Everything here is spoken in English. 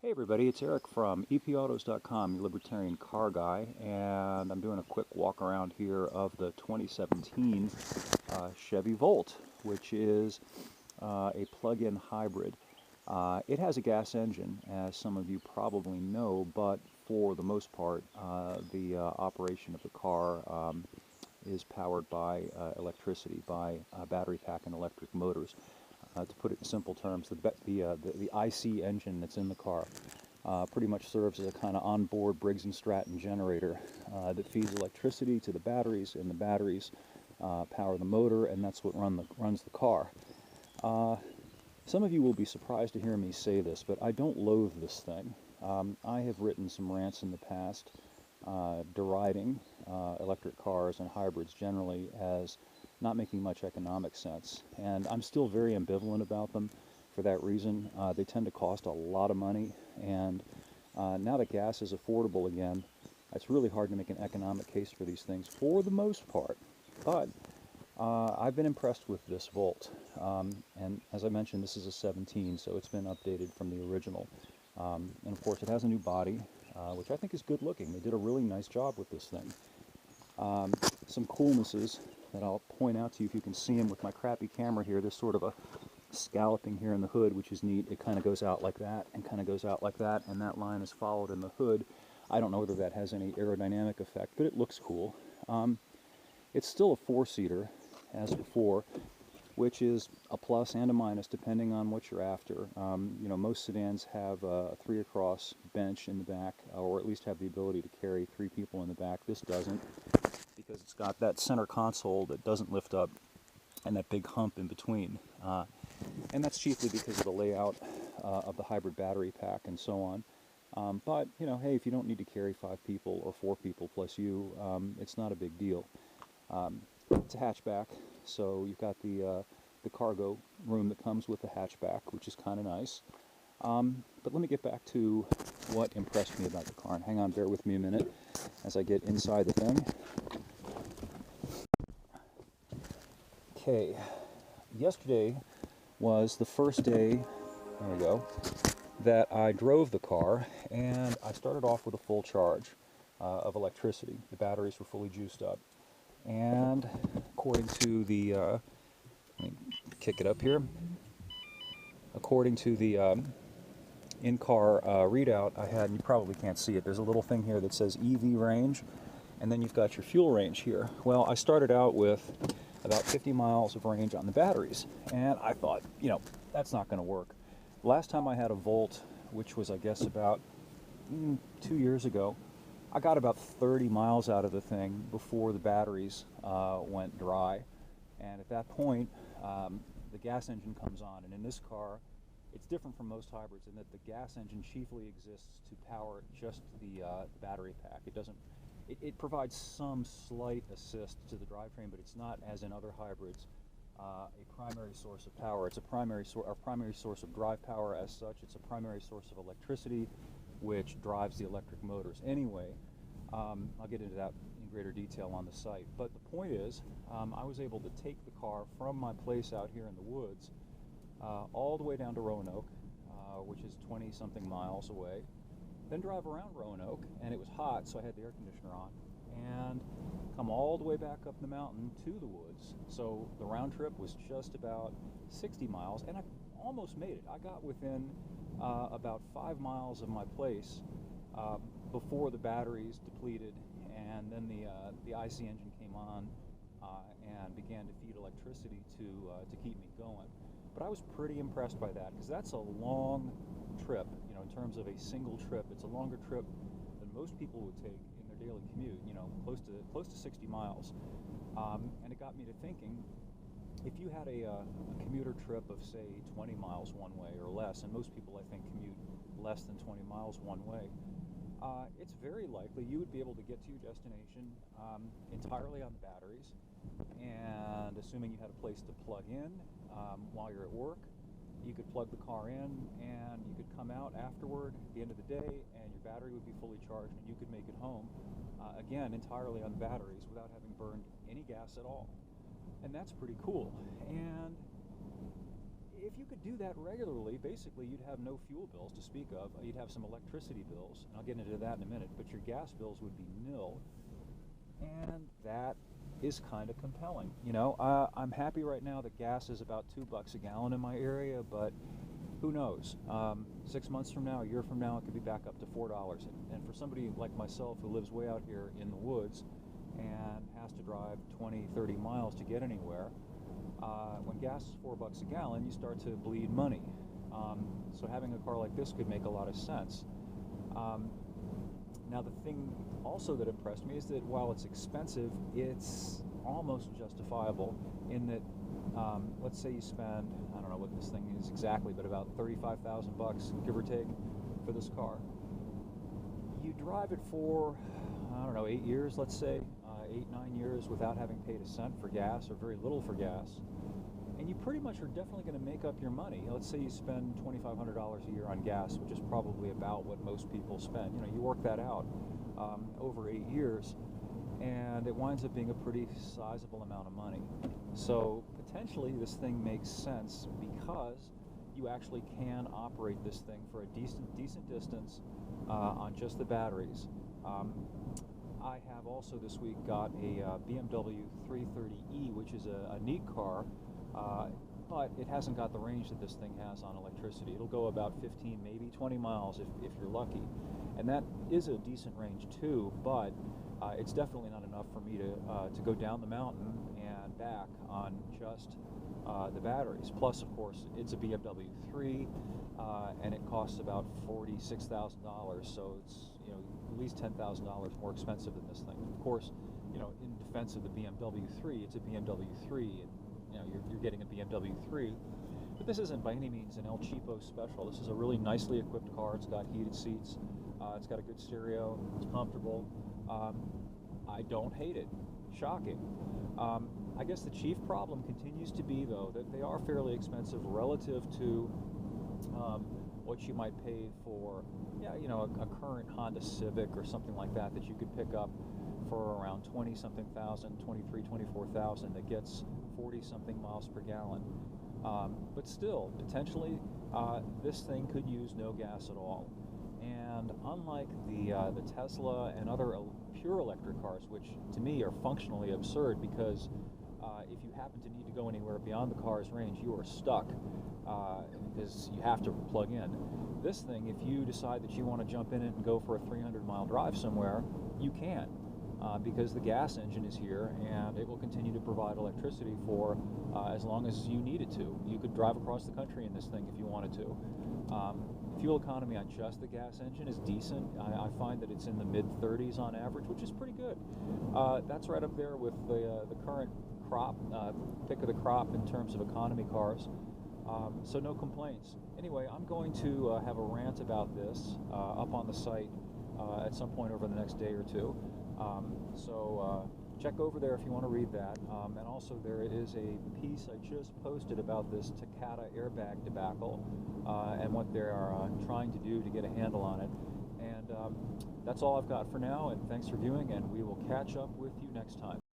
Hey everybody, it's Eric from epautos.com, your Libertarian car guy, and I'm doing a quick walk around here of the 2017 Chevy Volt, which is a plug-in hybrid. It has a gas engine, as some of you probably know, but for the most part, the operation of the car is powered by electricity, by battery pack and electric motors. To put it in simple terms, the IC engine that's in the car pretty much serves as a kind of onboard Briggs & Stratton generator that feeds electricity to the batteries, and the batteries power the motor, and that's what runs the car. Some of you will be surprised to hear me say this, but I don't loathe this thing. I have written some rants in the past deriding electric cars and hybrids generally as not making much economic sense, and I'm still very ambivalent about them for that reason. They tend to cost a lot of money, and now that gas is affordable again, it's really hard to make an economic case for these things for the most part. But I've been impressed with this Volt, and as I mentioned, this is a 17, so it's been updated from the original. And of course it has a new body, which I think is good looking. They did a really nice job with this thing. Some coolnesses that I'll point out to you if you can see them with my crappy camera here. There's sort of a scalloping here in the hood, which is neat. It kind of goes out like that and kind of goes out like that, and that line is followed in the hood. I don't know whether that has any aerodynamic effect, but it looks cool. It's still a four-seater, as before, which is a plus and a minus depending on what you're after. You know, most sedans have a 3-across bench in the back, or at least have the ability to carry 3 people in the back. This doesn't, because it's got that center console that doesn't lift up and that big hump in between. And that's chiefly because of the layout of the hybrid battery pack and so on. But, you know, hey, if you don't need to carry 5 people or 4 people plus you, it's not a big deal. It's a hatchback, so you've got the cargo room that comes with the hatchback, which is kind of nice. But let me get back to what impressed me about the car. And hang on, bear with me a minute as I get inside the thing. Okay, yesterday was the first day, there we go, that I drove the car, and I started off with a full charge of electricity. The batteries were fully juiced up. And according to the, let me kick it up here, according to the in-car readout I had, and you probably can't see it, there's a little thing here that says EV range, and then you've got your fuel range here. Well, I started out with about 50 miles of range on the batteries, and I thought, you know, that's not going to work. Last time I had a Volt, which was I guess about 2 years ago, I got about 30 miles out of the thing before the batteries went dry, and at that point the gas engine comes on. And in this car, it's different from most hybrids in that the gas engine chiefly exists to power just the battery pack. It provides some slight assist to the drivetrain, but it's not, as in other hybrids, a primary source of power. It's a primary source of drive power as such. It's a primary source of electricity, which drives the electric motors. Anyway, I'll get into that in greater detail on the site. But the point is, I was able to take the car from my place out here in the woods all the way down to Roanoke, which is 20-something miles away, then drive around Roanoke, and it was hot, so I had the air conditioner on, and come all the way back up the mountain to the woods. So the round trip was just about 60 miles, and I almost made it. I got within about 5 miles of my place before the batteries depleted, and then the IC engine came on and began to feed electricity to keep me going. But I was pretty impressed by that, because that's a long trip. You know, in terms of a single trip, it's a longer trip than most people would take in their daily commute. You know, close to 60 miles, and it got me to thinking, if you had a commuter trip of, say, 20 miles one way or less, and most people, I think, commute less than 20 miles one way, it's very likely you would be able to get to your destination entirely on the batteries, and assuming you had a place to plug in while you're at work, you could plug the car in, and you could come out afterward at the end of the day, and your battery would be fully charged, and you could make it home, again, entirely on the batteries without having burned any gas at all. And that's pretty cool. And if you could do that regularly, basically you'd have no fuel bills to speak of. You'd have some electricity bills, and I'll get into that in a minute, but your gas bills would be nil. And that is kind of compelling. You know, I'm happy right now that gas is about $2 a gallon in my area, but who knows? 6 months from now, a year from now, it could be back up to $4. And for somebody like myself who lives way out here in the woods and has to drive 20, 30 miles to get anywhere, when gas is $4 a gallon, you start to bleed money. So having a car like this could make a lot of sense. Now, the thing also that impressed me is that while it's expensive, it's almost justifiable in that, let's say you spend, I don't know what this thing is exactly, but about $35,000, give or take, for this car. You drive it for, I don't know, 8 years, let's say, 8, 9 years without having paid a cent for gas or very little for gas. And you pretty much are definitely going to make up your money. Let's say you spend $2,500 a year on gas, which is probably about what most people spend. You know, you work that out over 8 years, and it winds up being a pretty sizable amount of money. So potentially this thing makes sense because you actually can operate this thing for a decent distance on just the batteries. I have also this week got a BMW 330e, which is a neat car. But it hasn't got the range that this thing has on electricity. It'll go about 15, maybe 20 miles if you're lucky. And that is a decent range too, but it's definitely not enough for me to go down the mountain and back on just the batteries. Plus, of course, it's a BMW 3, and it costs about $46,000, so it's, you know, at least $10,000 more expensive than this thing. Of course, you know, in defense of the BMW 3, it's a BMW 3, and you know, you're getting a BMW 3, but this isn't by any means an El Cheapo special. This is a really nicely equipped car. It's got heated seats. It's got a good stereo. It's comfortable. I don't hate it. Shocking. I guess the chief problem continues to be, though, that they are fairly expensive relative to what you might pay for, yeah, you know, a current Honda Civic or something like that you could pick up for around 20-something thousand, 23, 24,000, that gets 40-something miles per gallon. But still, potentially, this thing could use no gas at all. And unlike the Tesla and other pure electric cars, which to me are functionally absurd because if you happen to need to go anywhere beyond the car's range, you are stuck because you have to plug in. This thing, if you decide that you want to jump in it and go for a 300-mile drive somewhere, you can. Because the gas engine is here and it will continue to provide electricity for as long as you need it to. You could drive across the country in this thing if you wanted to. Fuel economy on just the gas engine is decent. I find that it's in the mid-30s on average, which is pretty good. That's right up there with the current crop, pick of the crop in terms of economy cars. So no complaints. Anyway, I'm going to have a rant about this up on the site at some point over the next day or two. So check over there if you want to read that. And also there is a piece I just posted about this Takata airbag debacle and what they are trying to do to get a handle on it. And that's all I've got for now, and thanks for viewing, and we will catch up with you next time.